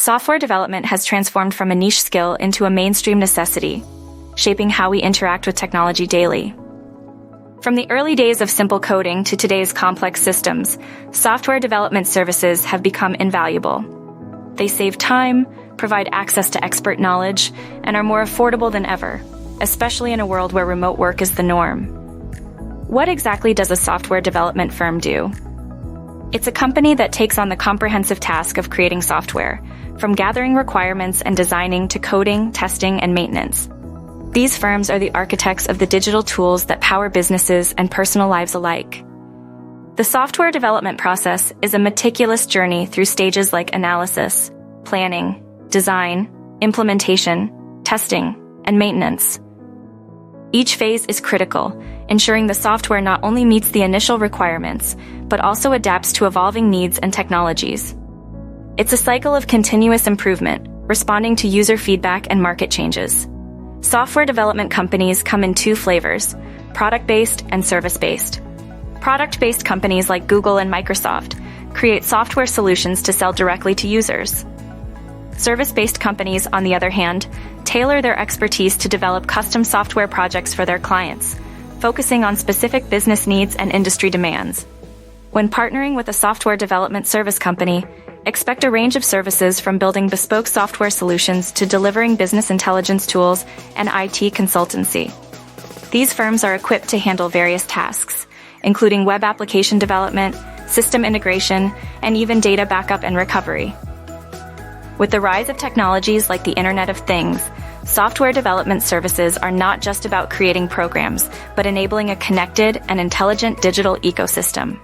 Software development has transformed from a niche skill into a mainstream necessity, shaping how we interact with technology daily. From the early days of simple coding to today's complex systems, software development services have become invaluable. They save time, provide access to expert knowledge, and are more affordable than ever, especially in a world where remote work is the norm. What exactly does a software development firm do? It's a company that takes on the comprehensive task of creating software, from gathering requirements and designing to coding, testing, and maintenance. These firms are the architects of the digital tools that power businesses and personal lives alike. The software development process is a meticulous journey through stages like analysis, planning, design, implementation, testing, and maintenance. Each phase is critical, ensuring the software not only meets the initial requirements, but also adapts to evolving needs and technologies. It's a cycle of continuous improvement, responding to user feedback and market changes. Software development companies come in two flavors: product-based and service-based. Product-based companies like Google and Microsoft create software solutions to sell directly to users. Service-based companies, on the other hand, tailor their expertise to develop custom software projects for their clients, focusing on specific business needs and industry demands. When partnering with a software development service company, expect a range of services from building bespoke software solutions to delivering business intelligence tools and IT consultancy. These firms are equipped to handle various tasks, including web application development, system integration, and even data backup and recovery. With the rise of technologies like the Internet of Things, software development services are not just about creating programs, but enabling a connected and intelligent digital ecosystem.